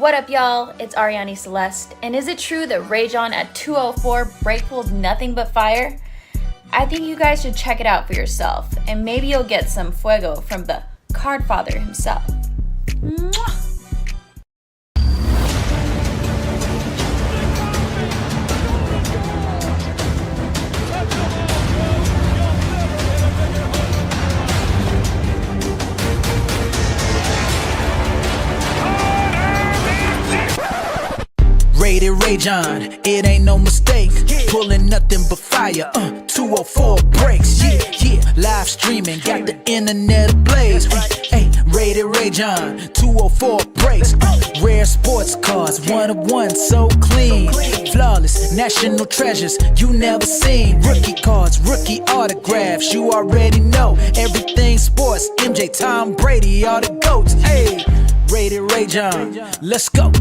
What up, y'all? It's Ariani Celeste, and is it true that Rajon at 204 break pulled nothing but fire? I think you guys should check it out for yourself, and maybe you'll get some fuego from the card father himself. Mwah! Rated Rajon, it ain't no mistake. Pulling nothing but fire. 204 breaks, yeah. Live streaming, got the internet ablaze. Hey, Rated Rajon, 204 breaks. Rare sports cars, one of one, so clean. Flawless, national treasures you never seen. Rookie cards, rookie autographs, you already know. Everything sports, MJ, Tom Brady, all the GOATs. Hey, Rated Rajon, let's go.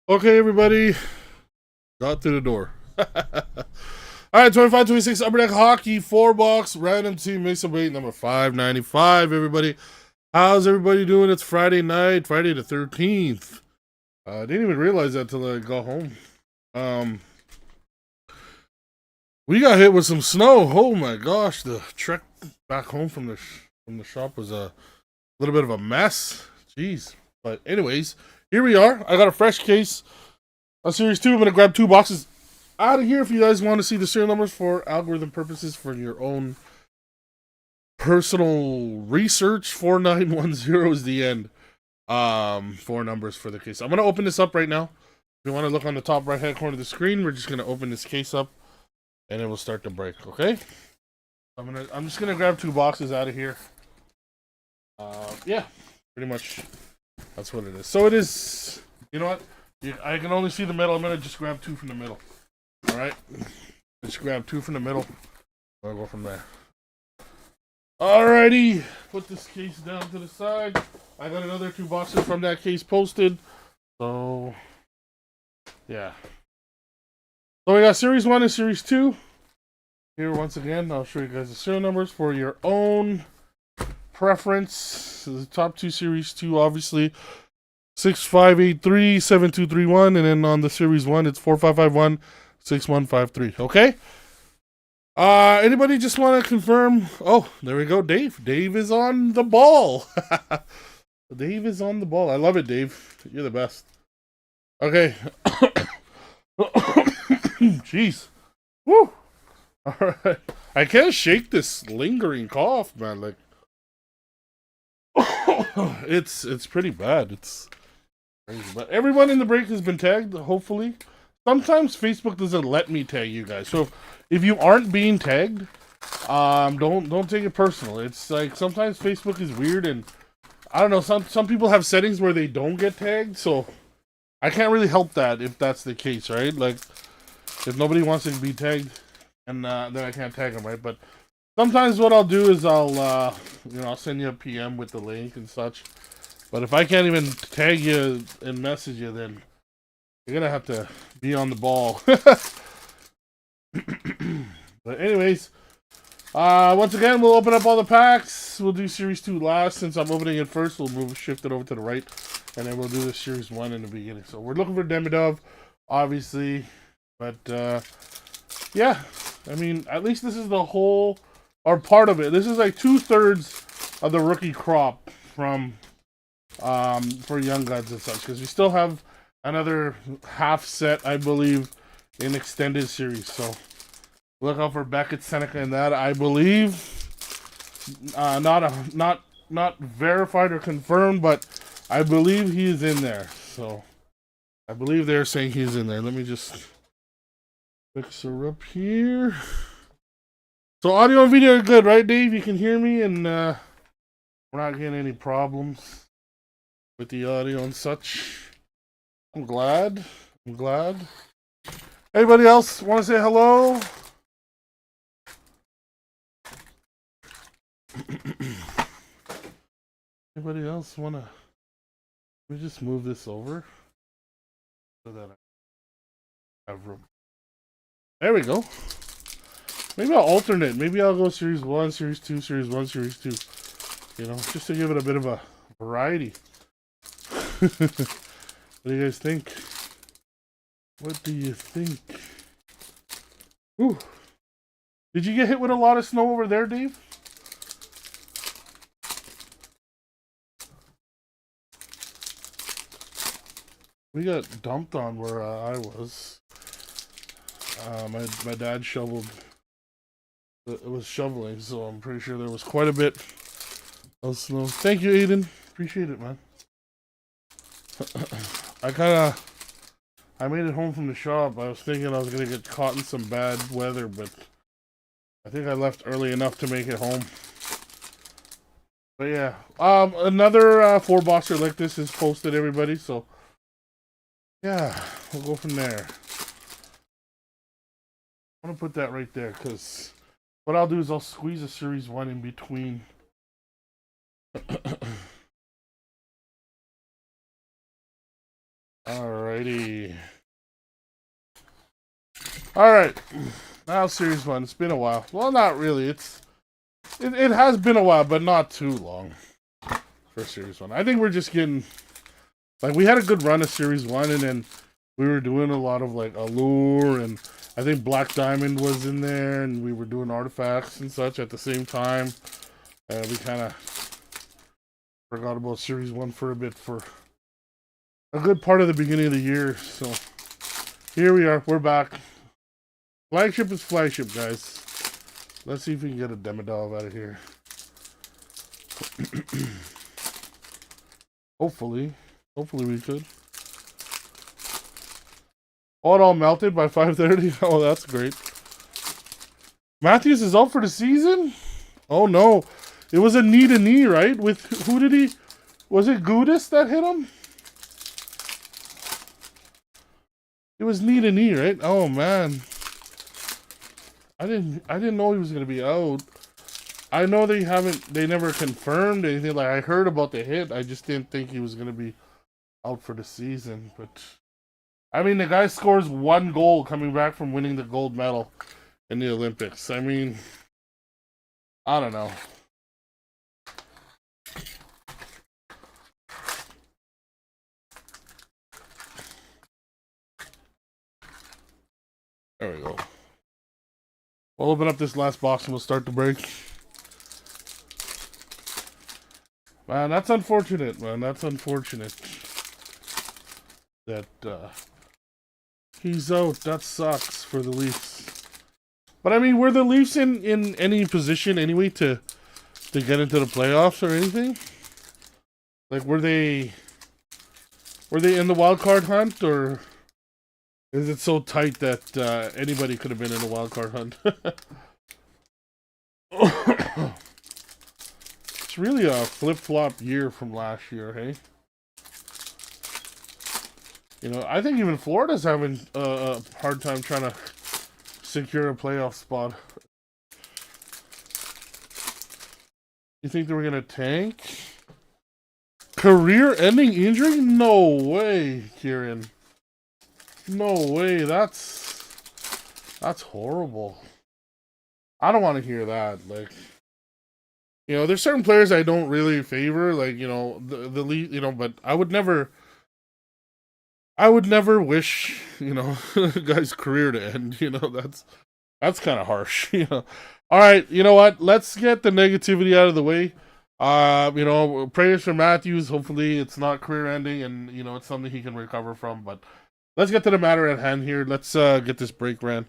Okay, everybody, got through the door. All right, 25-26 Upper Deck Hockey 4-box random team mix of weight number 595. Everybody, how's everybody doing? It's Friday night, Friday the 13th. I didn't even realize that till I got home. We got hit with some snow. Oh my gosh, the trek back home from the shop was a little bit of a mess. Jeez, but anyways. Here we are. I got a fresh case of Series 2. I'm going to grab 2 boxes out of here if you guys want to see the serial numbers for algorithm purposes for your own personal research. 4910 is the end. 4 numbers for the case. I'm going to open this up right now. If you want to look on the top right hand corner of the screen, we're just going to open this case up and it will start to break, okay? I'm just going to grab 2 boxes out of here. Yeah, pretty much. That's what it is. So it is, you know what? I can only see the middle. I'm going to just grab 2 from the middle. All right? Just grab 2 from the middle. I'll go from there. Alrighty. Put this case down to the side. I got another 2 boxes from that case posted. So, yeah. So we got Series 1 and Series 2. Here, once again, I'll show you guys the serial numbers for your own preference. The top 2 Series 2, obviously 6583-7231, and then on the Series 1 it's 4551-6153. Okay, anybody just want to confirm? Oh, there we go. Dave is on the ball. Dave is on the ball. I love it, Dave. You're the best. Okay. Jeez. Woo. All right, I can't shake this lingering cough, man. Like, it's pretty bad. It's crazy. But everyone in the break has been tagged, hopefully. Sometimes Facebook doesn't let me tag you guys. So if you aren't being tagged, don't take it personal. It's like sometimes Facebook is weird, and I don't know, some people have settings where they don't get tagged, so I can't really help that if that's the case, right? Like if nobody wants to be tagged, and then I can't tag them, right? But sometimes what I'll do is I'll send you a PM with the link and such. But if I can't even tag you and message you, then you're gonna have to be on the ball. But anyways, once again, we'll open up all the packs. We'll do Series 2 last. Since I'm opening it first, we'll shift it over to the right, and then we'll do the Series 1 in the beginning. So we're looking for Demidov, obviously. But yeah, I mean, at least this is the whole, or part of it. This is like 2/3 of the rookie crop from for Young Guns and such, because we still have another half set, I believe, in extended series. So look out for Beckett, Seneca, and that. I believe not verified or confirmed, but I believe he is in there. So I believe they're saying he's in there. Let me just fix her up here. So audio and video are good, right, Dave? You can hear me, and we're not getting any problems with the audio and such. I'm glad. Anybody else want to say hello? Anybody else want to? Let me just move this over so that I have room. There we go. Maybe I'll alternate. Maybe I'll go Series 1, Series 2, Series 1, Series 2. You know, just to give it a bit of a variety. What do you guys think? What do you think? Ooh. Did you get hit with a lot of snow over there, Dave? We got dumped on where I was. My dad shoveled. It was shoveling, so I'm pretty sure there was quite a bit of snow. Thank you, Aiden. Appreciate it, man. I made it home from the shop. I was thinking I was gonna get caught in some bad weather, but I think I left early enough to make it home. But yeah, another 4-boxer like this is posted, everybody. So yeah, we'll go from there. I'm gonna put that right there because what I'll do is I'll squeeze a series 1 in between. Alrighty. Alright. Now series 1. It's been a while. Well, not really. It has been a while, but not too long for series 1. I think we're just getting, like, we had a good run of series 1, and then we were doing a lot of like Allure, and I think Black Diamond was in there, and we were doing artifacts and such at the same time. We kind of forgot about series 1 for a bit for a good part of the beginning of the year. So here we are. We're back. Flagship is flagship, guys. Let's see if we can get a Demidov out of here. Hopefully we could. Oh, it all melted by 5:30. Oh, that's great. Matthews is out for the season? Oh no. It was a knee, right? With who did he? Was it Gudis that hit him? It was knee, right? Oh man. I didn't know he was gonna be out. I know they never confirmed anything. Like, I heard about the hit. I just didn't think he was gonna be out for the season. But I mean, the guy scores 1 goal coming back from winning the gold medal in the Olympics. I mean, I don't know. There we go. We'll open up this last box and we'll start the break. Man, that's unfortunate, man. That's unfortunate that he's out. That sucks for the Leafs. But I mean, were the Leafs in any position anyway to get into the playoffs or anything? Like, were they in the wild card hunt, or is it so tight that anybody could have been in a wild card hunt? It's really a flip-flop year from last year, hey? You know, I think even Florida's having a hard time trying to secure a playoff spot. You think they were going to tank? Career-ending injury? No way, Kieran. No way. That's horrible. I don't want to hear that. Like, you know, there's certain players I don't really favor, like, you know, the lead, you know, but I would never wish, you know, a guy's career to end. You know, that's kind of harsh. You know. All right, you know what? Let's get the negativity out of the way. You know, prayers for Matthews. Hopefully, it's not career-ending, and you know, it's something he can recover from. But let's get to the matter at hand here. Let's get this break ran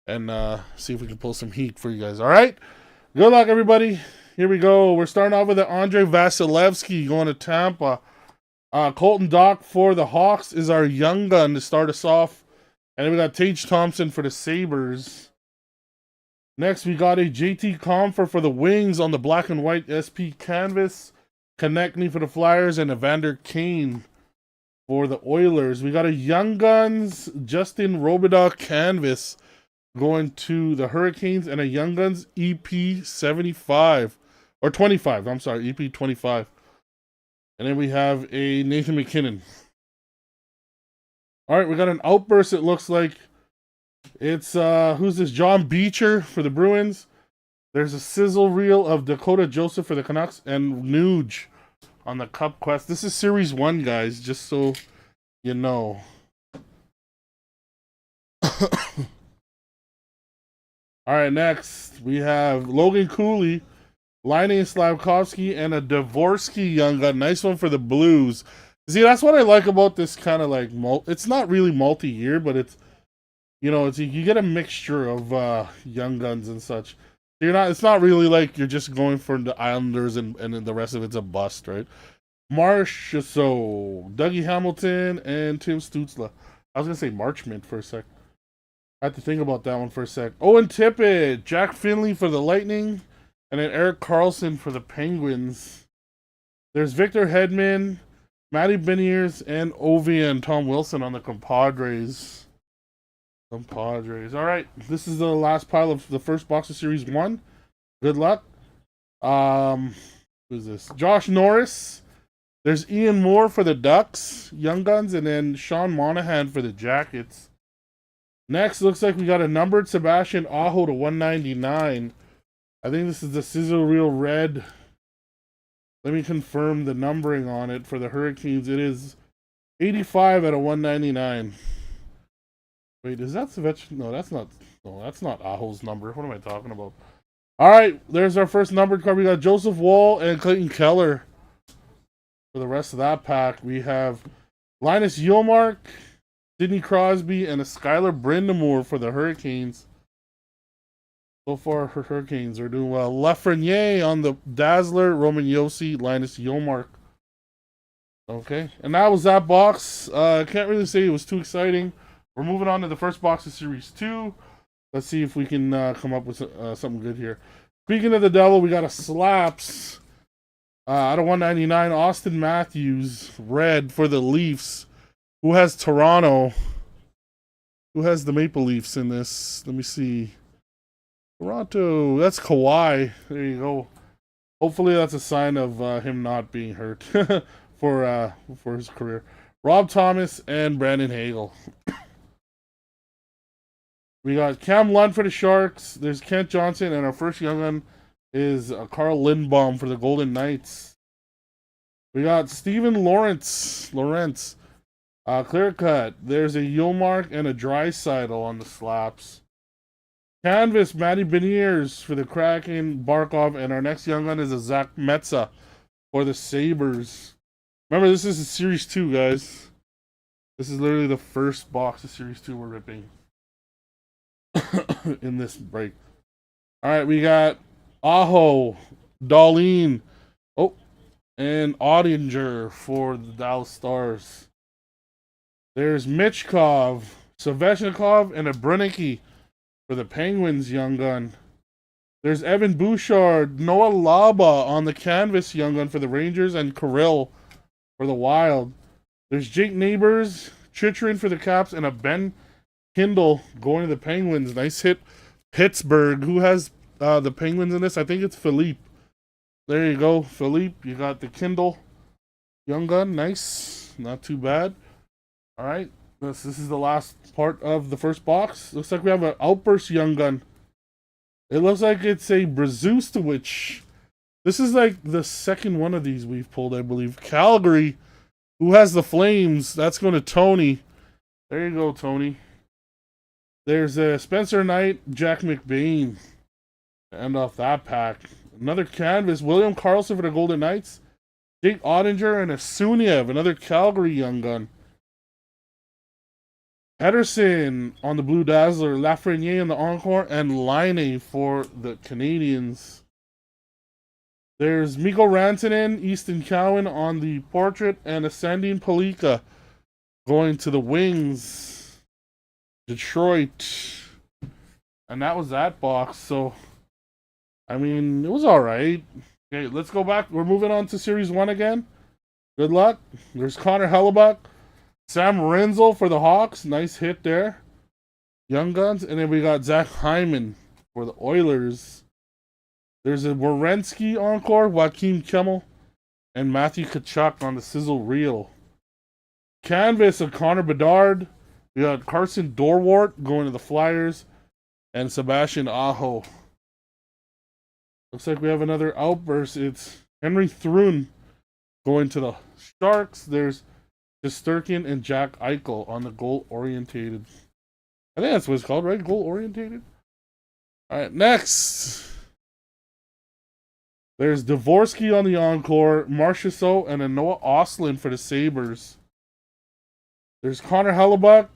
and see if we can pull some heat for you guys. All right, good luck, everybody. Here we go. We're starting off with the Andre Vasilevsky going to Tampa. Colton Dock for the Hawks is our young gun to start us off. And then we got Tage Thompson for the Sabres. Next, we got a JT Compher for the Wings on the black and white SP canvas. Konechny for the Flyers and Evander Kane for the Oilers. We got a Young Guns Justin Robidoux canvas going to the Hurricanes and a Young Guns EP 75. Or 25, I'm sorry, EP 25. And then we have a Nathan McKinnon. All right, we got an outburst, it looks like. It's, who's this? John Beecher for the Bruins. There's a sizzle reel of Dakota Joseph for the Canucks and Nuge on the Cup Quest. This is Series 1, guys, just so you know. Alright, next we have Logan Cooley, Liney Slavkovsky, and a Dvorsky young gun. Nice one for the Blues. See, that's what I like about this kind of like, it's not really multi-year, but it's, you know, you get a mixture of young guns and such. It's not really like you're just going for the Islanders and the rest of it's a bust, right? Marsh, so Dougie Hamilton and Tim Stützle. I was gonna say Marchment for a sec. I had to think about that one for a sec. Owen Tippett, Jack Finley for the Lightning, and then Eric Carlson for the Penguins. There's Victor Hedman, Matty Beniers, and Ovi and Tom Wilson on the Compadres. Alright, this is the last pile of the first box of Series 1. Good luck. Who's this? Josh Norris. There's Ian Moore for the Ducks, Young Guns, and then Sean Monahan for the Jackets. Next, looks like we got a numbered Sebastian Aho to 199. I think this is the Sizzle Reel Red. Let me confirm the numbering on it for the Hurricanes. It is 85 out of 199. Wait, is that Svech? No, that's not. No, that's not Aho's number. What am I talking about? All right, there's our first numbered card. We got Joseph Wall and Clayton Keller. For the rest of that pack, we have Linus Ullmark, Sidney Crosby, and a Skylar Brindamore for the Hurricanes. So far, her Hurricanes are doing well. Lafreniere on the Dazzler, Roman Josi, Linus Ullmark. Okay, and that was that box. I can't really say it was too exciting. We're moving on to the first box of Series 2. Let's see if we can come up with something good here. Speaking of the devil, we got a Slaps out of 199. Austin Matthews, red for the Leafs. Who has Toronto? Who has the Maple Leafs in this? Let me see. Toronto. That's Kawhi. There you go. Hopefully that's a sign of him not being hurt for his career. Rob Thomas and Brandon Hagel. We got Cam Lund for the Sharks. There's Kent Johnson, and our first young one is Carl Lindbaum for the Golden Knights. We got Steven Lawrence, clear cut. There's a Ullmark and a Draisaitl on the Slaps. Canvas, Matty Beniers for the Kraken, Barkov, and our next young one is a Zach Metza for the Sabres. Remember, this is a Series 2, guys. This is literally the first box of Series 2 we're ripping in this break. Alright, we got Aho, Darlene, and Odinger for the Dallas Stars. There's Michkov, Svechnikov, and a Brunicky for the Penguins young gun. There's Evan Bouchard, Noah Laba on the canvas young gun for the Rangers, and Kirill for the Wild. There's Jake Neighbors, Chychrun for the Caps, and a Ben Kindle going to the Penguins. Nice hit. Pittsburgh. Who has the Penguins in this? I think it's Philippe. There you go, Philippe. You got the Kindle young gun. Nice. Not too bad. All right. This is the last part of the first box. Looks like we have an Outburst young gun. It looks like it's a Brzustowicz. This is like the second one of these we've pulled, I believe. Calgary. Who has the Flames? That's going to Tony. There you go, Tony. There's Spencer Knight, Jack McBain. End off that pack. Another canvas. William Karlsson for the Golden Knights. Jake Ottinger and a Suniev. Another Calgary young gun. Pedersen on the Blue Dazzler. Lafreniere in the Encore. And Laine for the Canadians. There's Mikko Rantanen, Easton Cowan on the Portrait. And Ascending Palika going to the Wings. Detroit. And that was that box. So, I mean, it was alright. Okay, let's go back. We're moving on to Series 1 again. Good luck. There's Connor Hellebuck. Sam Renzel for the Hawks. Nice hit there. Young Guns. And then we got Zach Hyman for the Oilers. There's a Werenski Encore. Joakim Kemmel. And Matthew Tkachuk on the Sizzle Reel. Canvas of Connor Bedard. We got Carson Dorwart going to the Flyers. And Sebastian Aho Looks like we have another outburst. It's Henry Thrun going to the Sharks. There's Shesterkin and Jack Eichel on the goal-orientated. I think that's what it's called, right? Goal-orientated? All right, next. There's Dvorsky on the encore, Marchessault, and a Noah Ostlund for the Sabres. There's Connor Hellebuck,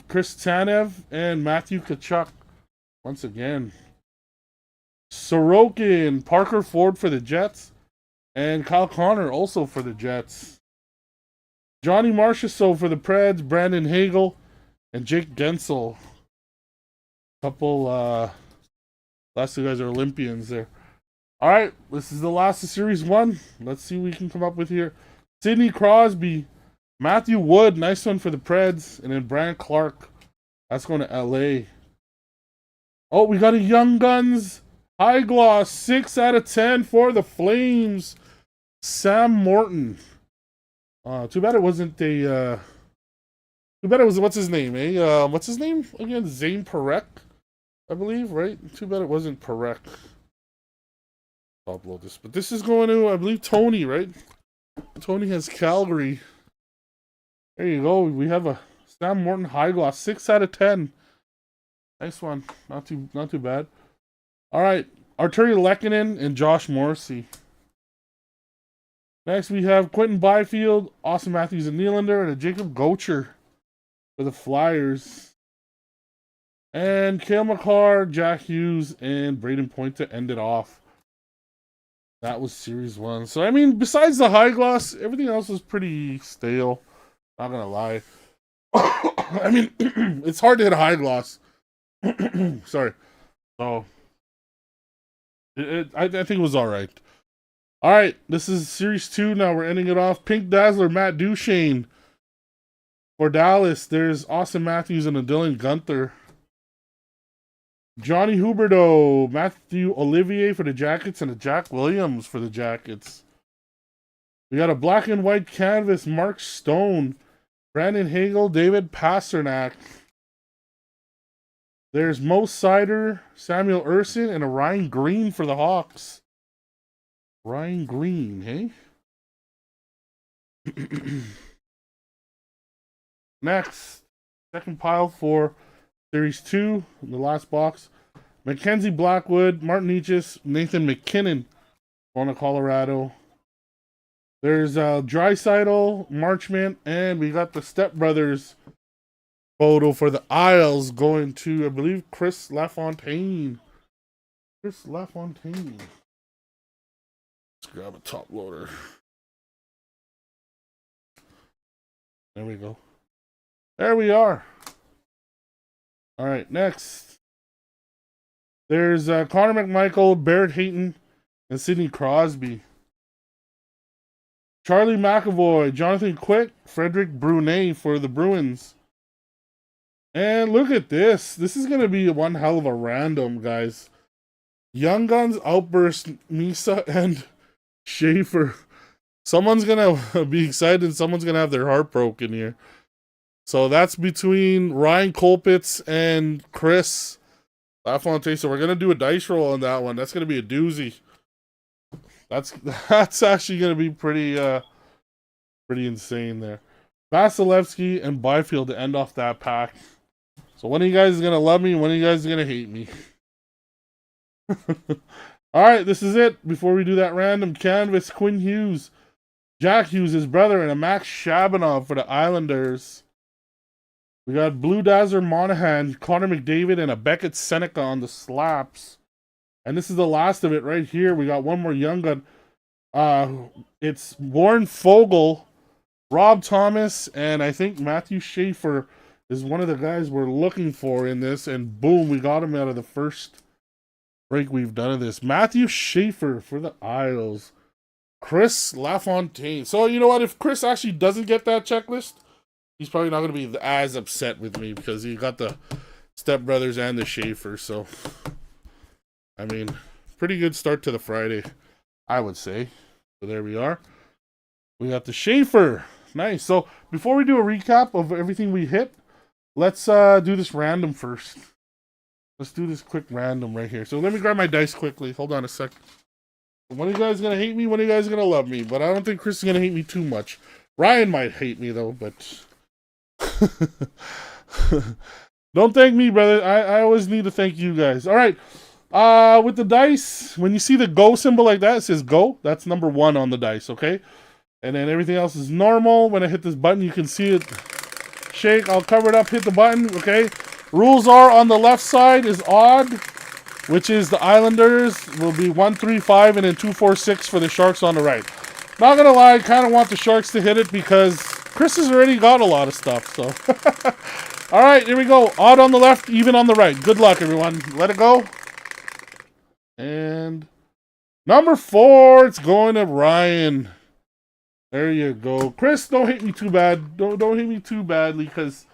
Chris Tanev, and Matthew Tkachuk once again. Sorokin, Parker Ford for the Jets, and Kyle Connor also for the Jets. Johnny Marchessault for the Preds, Brandon Hagel, and Jake Gensel. Couple, last two guys are Olympians there. All right, this is the last of Series 1. Let's see what we can come up with here. Sidney Crosby, Matthew Wood, nice one for the Preds, and then Brant Clark. That's going to LA. Oh, we got a Young Guns high gloss 6 out of 10 for the Flames. Sam Morton. Too bad it wasn't a. Too bad it was, what's his name, eh? What's his name again? Zane Parekh, I believe, right? Too bad it wasn't Parekh. I'll upload this, but this is going to, I believe, Tony, right? Tony has Calgary. There you go. We have a Sam Morton high gloss 6 out of 10. Nice one. Not too bad. All right, Arturi Lehkonen and Josh Morrissey. Next, we have Quentin Byfield, Austin Matthews and Nylander, and a Jacob Gocher for the Flyers. And Cale Makar, Jack Hughes, and Braden Point to end it off. That was Series 1. So, I mean, besides the high gloss, everything else was pretty stale. Not gonna lie. I mean, it's hard to hit a high gloss. Sorry. So, I think it was all right. All right, this is Series 2 now. We're ending it off. Pink Dazzler, Matt Duchene. For Dallas, there's Austin Matthews and a Dylan Gunther. Johnny Huberdeau, Matthew Olivier for the Jackets, and a Jack Williams for the Jackets. We got a black and white canvas, Mark Stone, Brandon Hagel, David Pasternak. There's Mo Sider, Samuel Urson, and a Ryan Green for the Hawks. Ryan Green, hey? Next, second pile for Series 2, the last box. Mackenzie Blackwood, Martin Necas, Nathan McKinnon going to Colorado. There's Draisaitl, Marchment, and we got the Step Brothers photo for the Isles going to, I believe, Chris LaFontaine. Chris LaFontaine. Let's grab a top loader. There we go. There we are. All right, next. There's Connor McMichael, Barrett Hayton, and Sidney Crosby. Charlie McAvoy, Jonathan Quick, Frederick Brunet for the Bruins. And look at this. This is going to be one hell of a random, guys. Young Guns, Outburst, Misa, and Schaefer. Someone's going to be excited and someone's going to have their heart broken here. So that's between Ryan Kolpitz and Chris LaFontaine. So we're going to do a dice roll on that one. That's going to be a doozy. That's actually going to be pretty insane there. Vasilevsky and Byfield to end off that pack. So one of you guys is going to love me, one of you guys is going to hate me. All right, this is it. Before we do that random canvas, Quinn Hughes, Jack Hughes, his brother, and a Max Shabanov for the Islanders. We got Blue Dazzler Monahan, Connor McDavid, and a Beckett Seneca on the slaps. And this is the last of it right here. We got one more young gun. It's Warren Fogle, Rob Thomas, and I think Matthew Schaefer is one of the guys we're looking for in this. And boom, we got him out of the first break we've done of this. Matthew Schaefer for the Isles. Chris LaFontaine. So you know what? If Chris actually doesn't get that checklist, he's probably not going to be as upset with me because he got the Step Brothers and the Schaefer. So, I mean, pretty good start to the Friday, I would say. So there we are. We got the Schaefer. Nice. So before we do a recap of everything we hit, let's do this random first. Let's do this quick random right here. So let me grab my dice quickly. Hold on a sec. One of you guys is gonna hate me, one of you guys is gonna love me, but I don't think Chris is gonna hate me too much. Ryan might hate me though, but don't thank me, brother. I always need to thank you guys. All right. With the dice, when you see the go symbol like that, it says go. That's number 1 on the dice, okay? And then everything else is normal. When I hit this button, you can see it shake. I'll cover it up, hit the button, okay? Rules are on the left side is odd, which is the Islanders will be 1, 3, 5, and then 2, 4, 6 for the Sharks on the right. Not gonna lie, I kind of want the Sharks to hit it because Chris has already got a lot of stuff, so. All right, here we go. Odd on the left, even on the right. Good luck, everyone. Let it go. And number 4, it's going to Ryan. There you go. Chris, don't hate me too bad. Don't hate me too badly because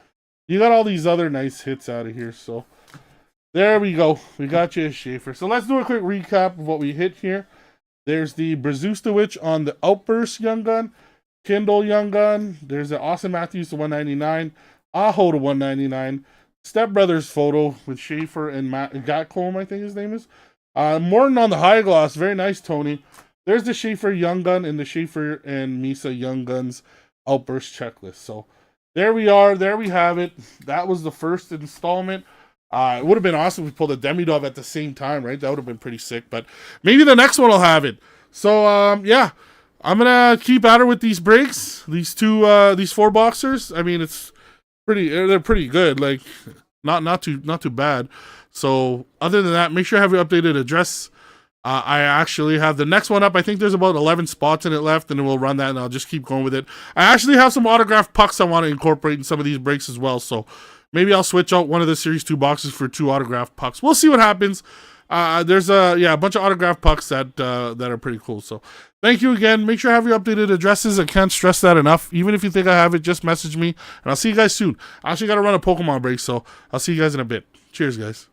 you got all these other nice hits out of here, so. There we go. We got you a Schaefer. So let's do a quick recap of what we hit here. There's the Brzustowicz on the Outburst Young Gun, Kindle Young Gun. There's the Austin Matthews to 199, Aho to 199, Step Brothers photo with Schaefer and Gatcombe, I think his name is. Morton on the high gloss. Very nice, Tony. There's the Schaefer Young Gun and the Schaefer and Misa Young Guns Outburst checklist. So there we are. There we have it. That was the first installment. It would have been awesome if we pulled a Demidov at the same time, right? That would have been pretty sick, but maybe the next one will have it. So, yeah, I'm going to keep at her with these breaks, these 4 boxers. I mean, they're pretty good, like, not too bad. So, other than that, make sure you have your updated address. I actually have the next one up. I think there's about 11 spots in it left, and then we'll run that, and I'll just keep going with it. I actually have some autographed pucks I want to incorporate in some of these breaks as well, so maybe I'll switch out one of the Series 2 boxes for 2 autographed pucks. We'll see what happens. There's a bunch of autographed pucks that are pretty cool. So thank you again. Make sure you have your updated addresses. I can't stress that enough. Even if you think I have it, just message me. And I'll see you guys soon. I actually got to run a Pokemon break, so I'll see you guys in a bit. Cheers, guys.